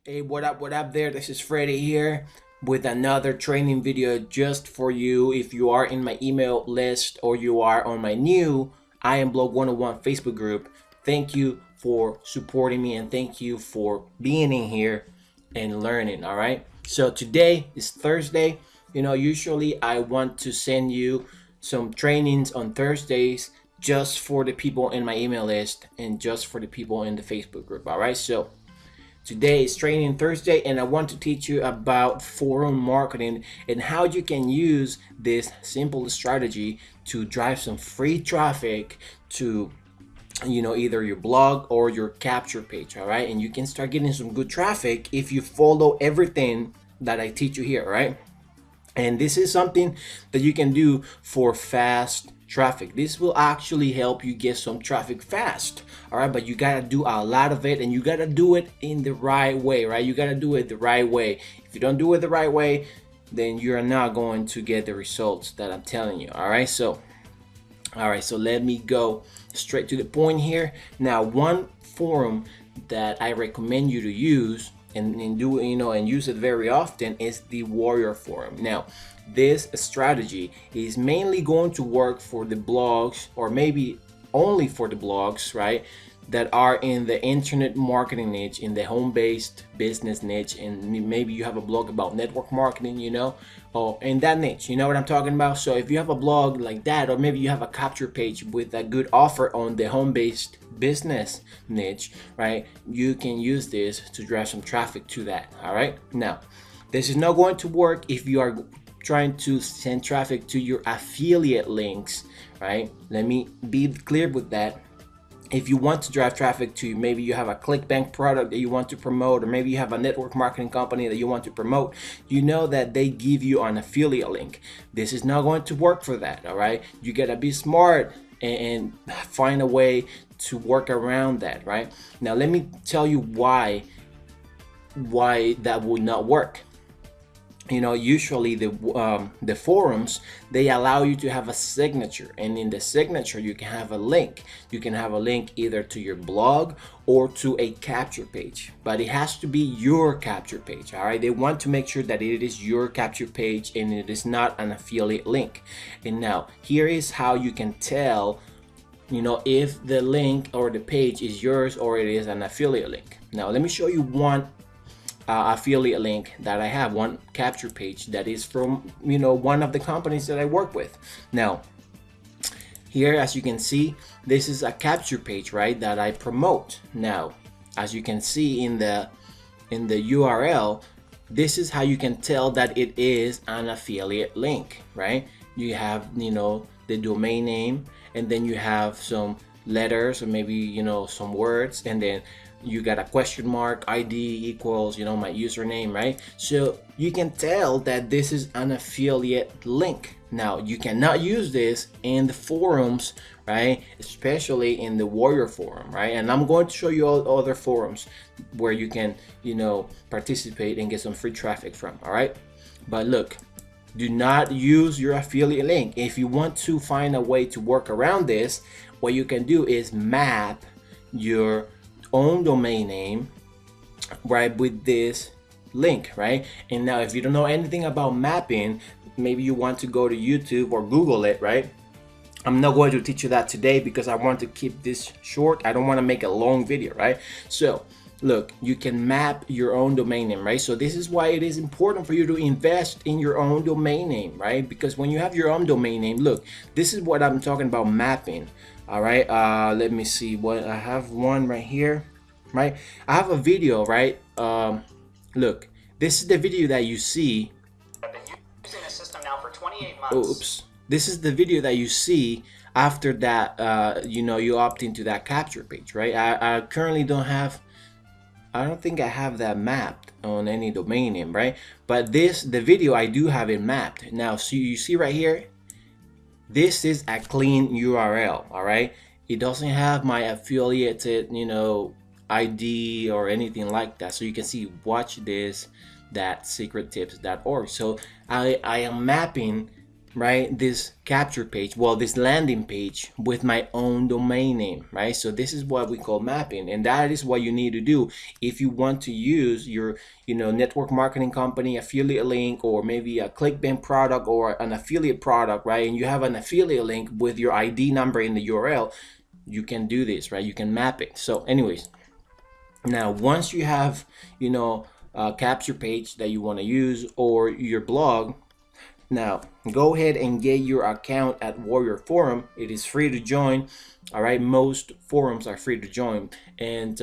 Hey, what up there? This is Freddy here with another training video just for you. If you are in my email list or you are on my new I Am Blog 101 Facebook group, thank you for supporting me and thank you for being in here and learning. All right. So today is Thursday. Usually I want to send you some trainings on Thursdays just for the people in my email list and just for the people in the Facebook group. All right. So today is Training Thursday, and I want to teach you about forum marketing and how you can use this simple strategy to drive some free traffic to either your blog or your capture page. All right, and you can start getting some good traffic if you follow everything that I teach you here. All right, and this is something that you can do for fast traffic. This will actually help you get some traffic fast. All right, but you gotta do a lot of it and you gotta do it in the right way, right? You gotta do it the right way. If you don't do it the right way, then you're not going to get the results that I'm telling you. All right, so let me go straight to the point here. Now, one forum that I recommend you to use and do and use it very often is the Warrior Forum. Now, this strategy is mainly going to work for the blogs, or maybe only for the blogs, right, that are in the internet marketing niche, in the home-based business niche, and maybe you have a blog about network marketing, or in that niche, you know what I'm talking about. So if you have a blog like that, or maybe you have a capture page with a good offer on the home-based business niche, right, you can use this to drive some traffic to that. All right, now this is not going to work if you are trying to send traffic to your affiliate links, right? Let me be clear with that. If you want to drive traffic to, maybe you have a ClickBank product that you want to promote, or maybe you have a network marketing company that you want to promote, you know that they give you an affiliate link. This is not going to work for that. All right, you gotta be smart and find a way to work around that. Right now, let me tell you why that would not work. Usually the forums, they allow you to have a signature, and in the signature you can have a link. You can have a link either to your blog or to a capture page, but it has to be your capture page. All right, they want to make sure that it is your capture page and it is not an affiliate link. And now here is how you can tell if the link or the page is yours or it is an affiliate link. Now let me show you one affiliate link that I have, one capture page that is from one of the companies that I work with. Now here, as you can see, this is a capture page, right, that I promote. Now as you can see in the URL, this is how you can tell that it is an affiliate link, right? You have the domain name, and then you have some letters or maybe some words, and then you got a question mark, ID equals my username, right? So you can tell that this is an affiliate link. Now you cannot use this in the forums, right, especially in the Warrior Forum, right? And I'm going to show you all other forums where you can participate and get some free traffic from. All right, but look, do not use your affiliate link. If you want to find a way to work around this, what you can do is map your own domain name, right, with this link, right? And now if you don't know anything about mapping, maybe you want to go to YouTube or Google it, right? I'm not going to teach you that today because I want to keep this short. I don't want to make a long video, right? So look, you can map your own domain name, right? So this is why it is important for you to invest in your own domain name, right? Because when you have your own domain name, look, this is what I'm talking about mapping. All right, let me see what I have. One right here, right? I have a video, right? Look, this is the video that you see. I've been using this system now for 28 months. Oops. This is the video that you see after that, you opt into that capture page, right? I currently don't have, I don't think I have that mapped on any domain name, right? But the video, I do have it mapped. Now, so you see right here, this is a clean URL, all right? It doesn't have my affiliated, ID or anything like that. So you can see, watch this, that secrettips.org. So I am mapping right, this capture page, well, this landing page with my own domain name, right? So this is what we call mapping, and that is what you need to do if you want to use your, network marketing company affiliate link, or maybe a clickbank product or an affiliate product, right? And you have an affiliate link with your ID number in the URL. You can do this, right? You can map it. So anyways, now once you have, a capture page that you want to use, or your blog, now go ahead and get your account at Warrior Forum. It is free to join. All right, most forums are free to join, and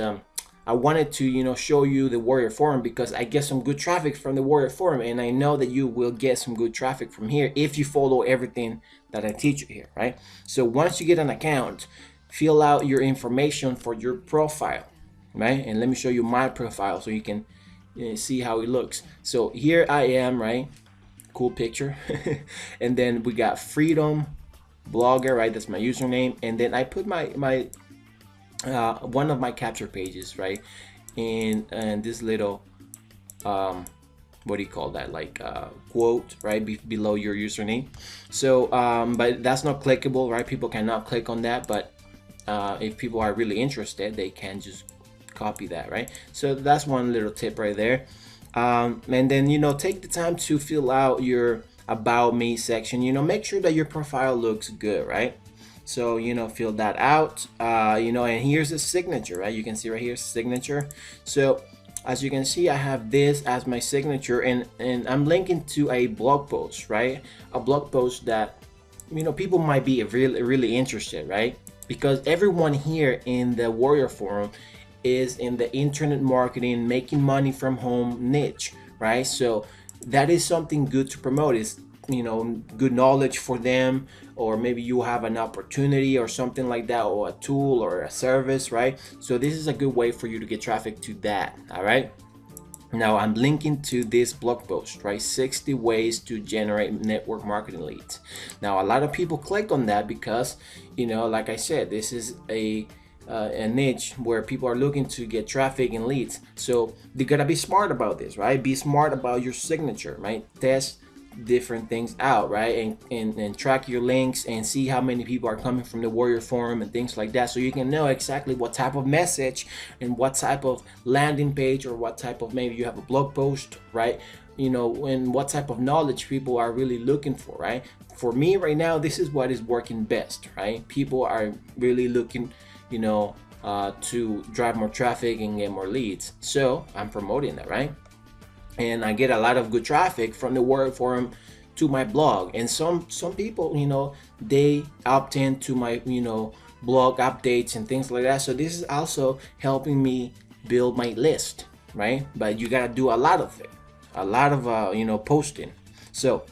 I wanted to, show you the Warrior Forum because I get some good traffic from the Warrior Forum, and I know that you will get some good traffic from here if you follow everything that I teach you here, right? So once you get an account, fill out your information for your profile, right? And let me show you my profile so you can see how it looks. So here I am, right? Cool picture. And then we got Freedom Blogger, right? That's my username. And then I put my one of my capture pages, right, in this little what do you call that, like quote, right, below your username. So but that's not clickable, right? People cannot click on that, but if people are really interested, they can just copy that, right? So that's one little tip right there. And then, take the time to fill out your about me section. Make sure that your profile looks good, right? So, fill that out, and here's the signature, right? You can see right here, signature. So as you can see, I have this as my signature, and I'm linking to a blog post, right? A blog post that, people might be really interested, right? Because everyone here in the Warrior Forum is in the internet marketing, making money from home niche, right? So that is something good to promote. Is good knowledge for them, or maybe you have an opportunity or something like that, or a tool or a service, right? So this is a good way for you to get traffic to that. All right, now I'm linking to this blog post, right? 60 ways to generate network marketing leads. Now a lot of people click on that because, like I said, this is a niche where people are looking to get traffic and leads. So they gotta be smart about this, right? Be smart about your signature, right? Test different things out, right? And track your links and see how many people are coming from the Warrior Forum and things like that, so you can know exactly what type of message and what type of landing page, or what type of, maybe you have a blog post, right? And what type of knowledge people are really looking for, right? For me right now, this is what is working best, right? People are really looking, to drive more traffic and get more leads. So I'm promoting that, right? And I get a lot of good traffic from the Warrior Forum to my blog. And some people, they opt in to my, blog updates and things like that. So this is also helping me build my list, right? But you gotta do a lot of it, a lot of posting. So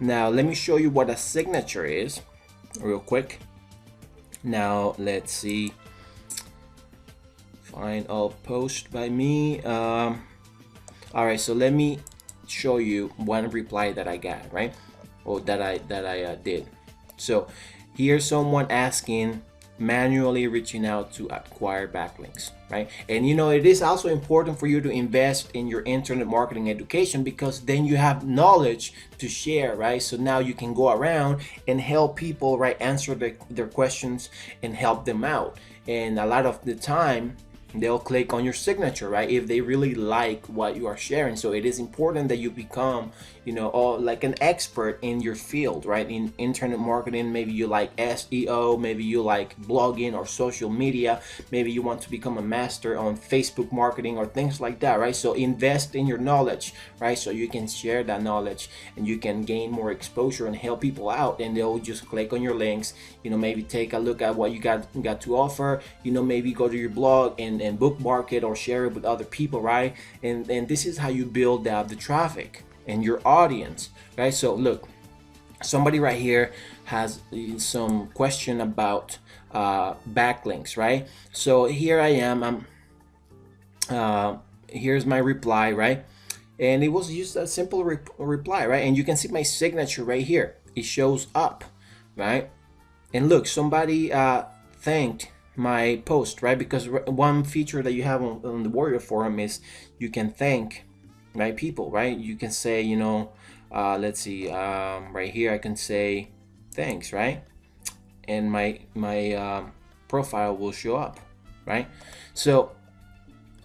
now let me show you what a signature is real quick. Now let's see, find a post by me. All right, so let me show you one reply that I got, right? Or that I did. So here's someone asking, manually reaching out to acquire backlinks, right? And it is also important for you to invest in your internet marketing education, because then you have knowledge to share, right? So now you can go around and help people, right? Answer their questions and help them out. And a lot of the time, they'll click on your signature, right, if they really like what you are sharing. So it is important that you become, like an expert in your field, right? In internet marketing, maybe you like SEO, maybe you like blogging or social media, maybe you want to become a master on Facebook marketing or things like that, right? So invest in your knowledge, right? So you can share that knowledge and you can gain more exposure and help people out, and they'll just click on your links, maybe take a look at what you got to offer, maybe go to your blog and bookmark it or share it with other people, right? And this is how you build out the traffic and your audience, right? So look, somebody right here has some question about backlinks, right? So here I am. Here's my reply, right? And it was just a simple reply, right? And you can see my signature right here. It shows up, right? And look, somebody thanked my post, right? Because one feature that you have on the Warrior Forum is you can thank, right, people, right? You can say, let's see, right here I can say thanks, right? And my profile will show up, right? So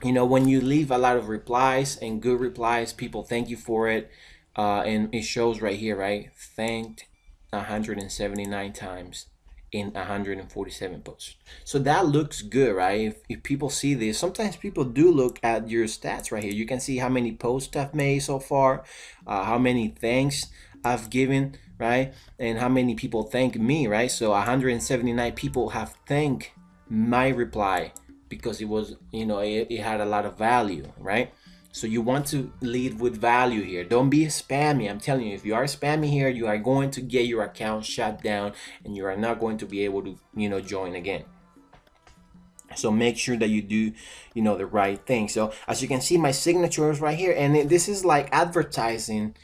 when you leave a lot of replies and good replies, people thank you for it, and it shows right here, right? Thanked 179 times in 147 posts. So that looks good, right? If people see this, sometimes people do look at your stats right here. You can see how many posts I've made so far, how many thanks I've given, right? And how many people thank me, right? So 179 people have thanked my reply because it was, it had a lot of value, right? So you want to lead with value here. Don't be spammy. I'm telling you, if you are spammy here, you are going to get your account shut down and you are not going to be able to, join again. So make sure that you do, the right thing. So as you can see, my signature is right here, and this is like advertising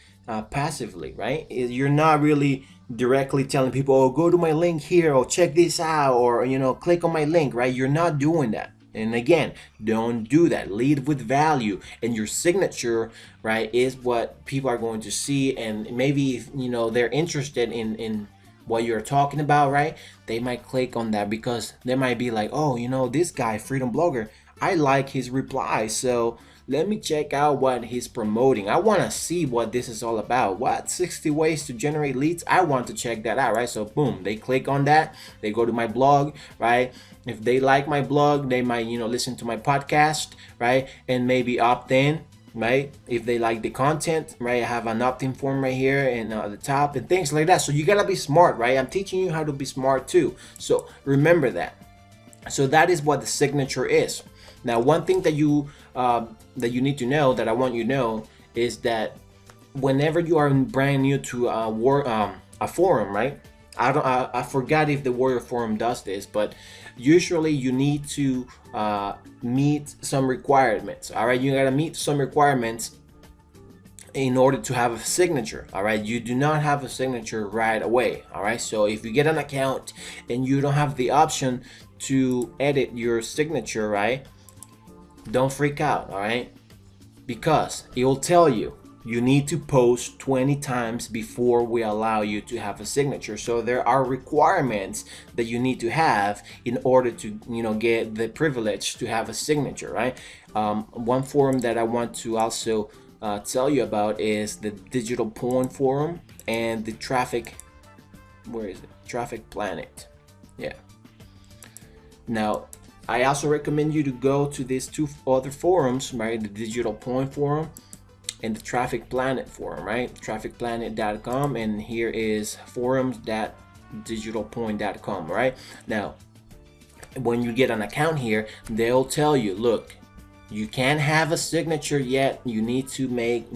passively, right? You're not really directly telling people, oh, go to my link here, or check this out, or click on my link, right? You're not doing that. And again, don't do that. Lead with value, and your signature, right, is what people are going to see. And maybe if they're interested in what you're talking about, right, they might click on that because they might be like, oh, this guy, Freedom Blogger, I like his replies, so let me check out what he's promoting. I want to see what this is all about. What 60 ways to generate leads? I want to check that out, right? So boom, they click on that, they go to my blog, right? If they like my blog, they might listen to my podcast, right, and maybe opt in, right? If they like the content, right, I have an opt-in form right here and at the top and things like that. So you gotta be smart, right? I'm teaching you how to be smart too, so remember that. So that is what the signature is. Now, one thing that you need to know, that I want you to know, is that whenever you are brand new to a forum, right? I forgot if the Warrior Forum does this, but usually you need to meet some requirements. All right, you gotta meet some requirements in order to have a signature. All right, you do not have a signature right away. All right, so if you get an account and you don't have the option to edit your signature, right, don't freak out. All right, because it will tell you need to post 20 times before we allow you to have a signature. So there are requirements that you need to have in order to get the privilege to have a signature, right? One forum that I want to also tell you about is the Digital Point Forum and the Traffic, where is it? Traffic Planet. Yeah. Now, I also recommend you to go to these two other forums, right? The Digital Point Forum and the Traffic Planet forum, right? Trafficplanet.com, and here is forums.digitalpoint.com, right? Now, when you get an account here, they'll tell you, look, you can't have a signature yet. You need to make,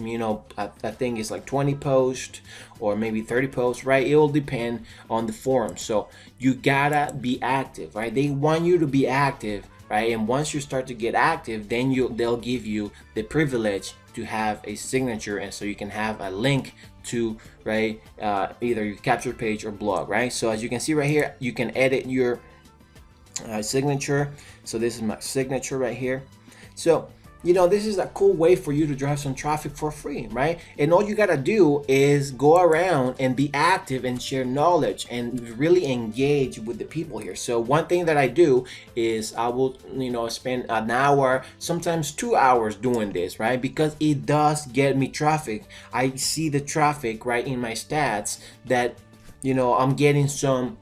I think it's like 20 posts or maybe 30 posts, right? It will depend on the forum. So you gotta be active, right? They want you to be active, right? And once you start to get active, then they'll give you the privilege to have a signature, and so you can have a link to, right, either your capture page or blog, right? So as you can see right here, you can edit your signature. So this is my signature right here. So this is a cool way for you to drive some traffic for free, right? And all you gotta do is go around and be active and share knowledge and really engage with the people here. So one thing that I do is I will, spend an hour, sometimes 2 hours doing this, right? Because it does get me traffic. I see the traffic right in my stats that, I'm getting some,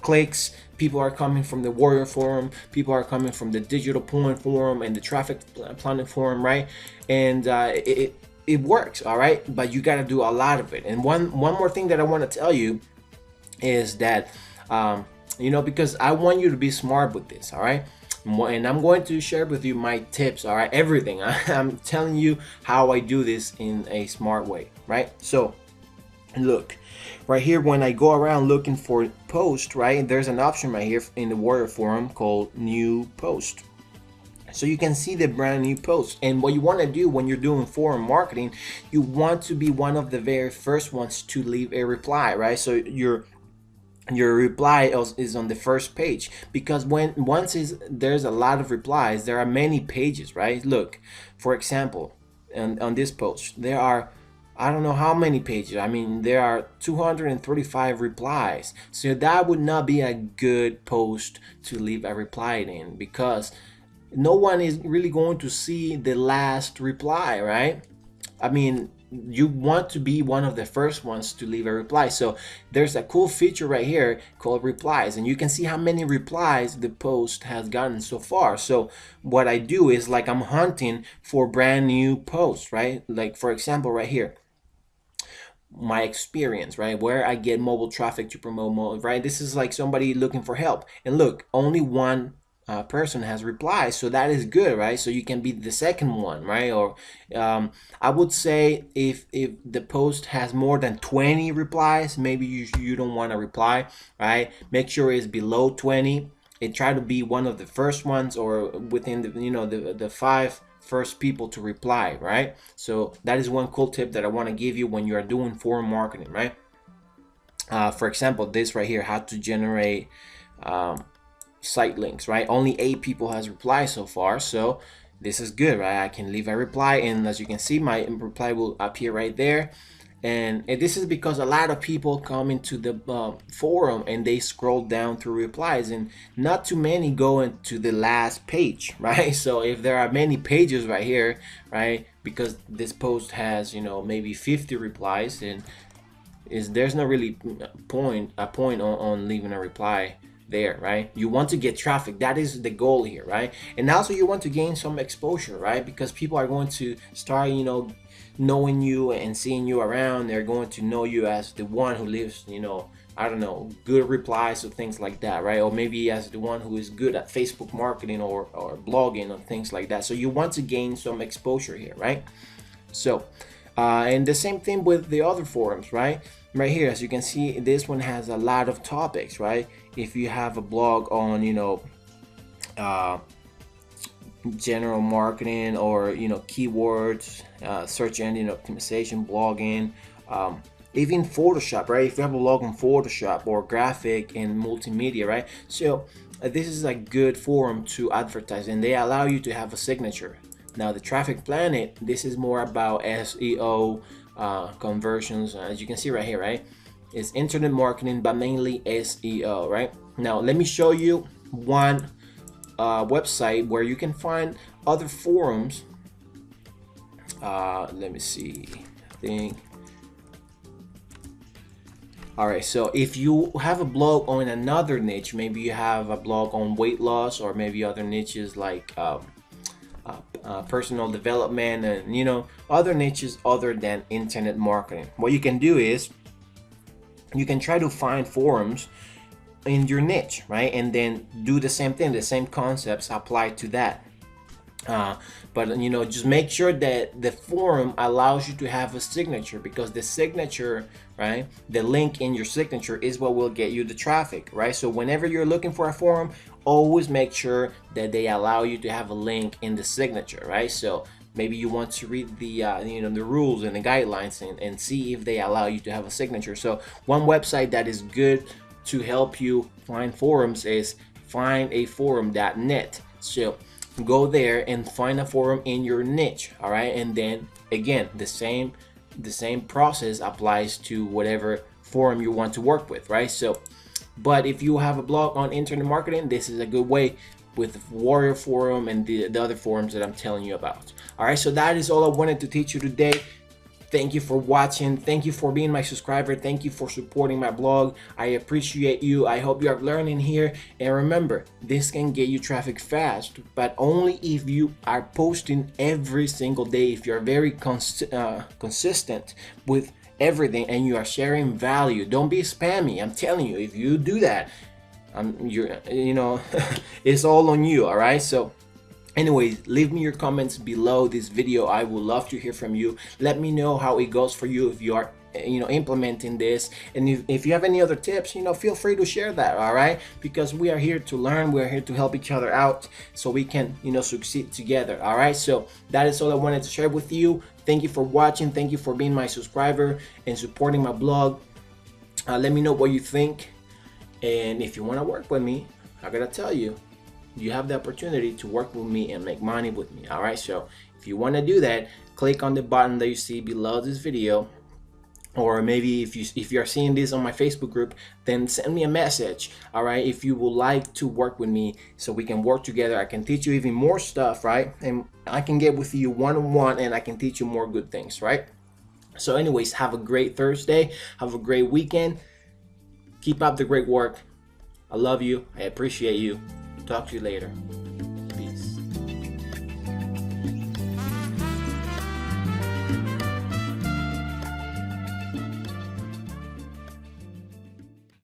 clicks. People are coming from the Warrior Forum, people are coming from the Digital Point Forum and the Traffic Planet Forum, right? And it works, all right? But you got to do a lot of it. And one more thing that I want to tell you is that, because I want you to be smart with this, all right? And I'm going to share with you my tips, all right? Everything. I'm telling you how I do this in a smart way, right? So, look. Right here, when I go around looking for post, right, there's an option right here in the Warrior Forum called New Post. So you can see the brand new post. And what you want to do when you're doing forum marketing, you want to be one of the very first ones to leave a reply, right? So your reply is on the first page, because there's a lot of replies, there are many pages, right? Look, for example, on this post, there are I don't know how many pages. I mean, there are 235 replies. So that would not be a good post to leave a reply in, because no one is really going to see the last reply, right? I mean, you want to be one of the first ones to leave a reply. So there's a cool feature right here called replies, and you can see how many replies the post has gotten so far. So what I do is, like, I'm hunting for brand new posts, right? Like, for example, right here, my experience, right? Where I get mobile traffic to promote mobile, right? This is like somebody looking for help. And look, only one person has replied, so that is good, right? So you can be the second one, right? Or I would say if the post has more than 20 replies, maybe you don't want to reply, right? Make sure it's below 20 and try to be one of the first ones, or within the, you know, the five first people to reply, right? So that is one cool tip that I want to give you when you are doing forum marketing, right? For example, this right here, how to generate site links, right? Only 8 people has replied so far, so this is good, right? I can leave a reply, and as you can see, my reply will appear right there. And this is because a lot of people come into the forum and they scroll down through replies, and not too many go into the last page, right? So if there are many pages right here, right, because this post has, you know, maybe 50 replies, and there's no really point on leaving a reply there, right? You want to get traffic. That is the goal here, right? And also you want to gain some exposure, right? Because people are going to start, you know, knowing you and seeing you around. They're going to know you as the one who lives, you know, I don't know, good replies or things like that, right? Or maybe as the one who is good at Facebook marketing or blogging or things like that. So you want to gain some exposure here, right? So and the same thing with the other forums, right? Right here, as you can see, this one has a lot of topics, right? If you have a blog on, you know, general marketing, or, you know, keywords, search engine optimization, blogging, even Photoshop, right? If you have a blog on Photoshop or graphic and multimedia, right? So this is a good forum to advertise, and they allow you to have a signature. Now the Traffic Planet, this is more about SEO, conversions, as you can see right here, right? It's internet marketing, but mainly SEO, right? Now let me show you one website where you can find other forums. Let me see, I think. All right, so if you have a blog on another niche, maybe you have a blog on weight loss, or maybe other niches like personal development, and, you know, other niches other than internet marketing, what you can do is you can try to find forums in your niche, right? And then do the same thing, the same concepts apply to that. But, you know, just make sure that the forum allows you to have a signature, because the signature, right, the link in your signature is what will get you the traffic, right? So whenever you're looking for a forum, always make sure that they allow you to have a link in the signature, right? So maybe you want to read the you know, the rules and the guidelines, and see if they allow you to have a signature. So one website that is good to help you find forums is findaforum.net. So go there and find a forum in your niche, all right? And then again, the same process applies to whatever forum you want to work with, right? So, but if you have a blog on internet marketing, this is a good way with Warrior Forum and the other forums that I'm telling you about. All right, so that is all I wanted to teach you today. Thank you for watching. Thank you for being my subscriber. Thank you for supporting my blog. I appreciate you. I hope you are learning here. And remember, this can get you traffic fast, but only if you are posting every single day. If you're very consistent with everything and you are sharing value. Don't be spammy. I'm telling you, if you do that, you know, it's all on you. All right. So anyways, leave me your comments below this video. I would love to hear from you. Let me know how it goes for you if you are, you know, implementing this. And if you have any other tips, you know, feel free to share that. All right, because we are here to learn. We're here to help each other out so we can, you know, succeed together. All right, so that is all I wanted to share with you. Thank you for watching. Thank you for being my subscriber and supporting my blog. Let me know what you think, and if you want to work with me, I gotta tell you, you have the opportunity to work with me and make money with me. All right, so if you want to do that, click on the button that you see below this video. Or maybe if you're seeing this on my Facebook group, then send me a message. All right, if you would like to work with me so we can work together, I can teach you even more stuff, right? And I can get with you one-on-one and I can teach you more good things, right? So anyways, have a great Thursday, have a great weekend, keep up the great work. I love you, I appreciate you. Talk to you later.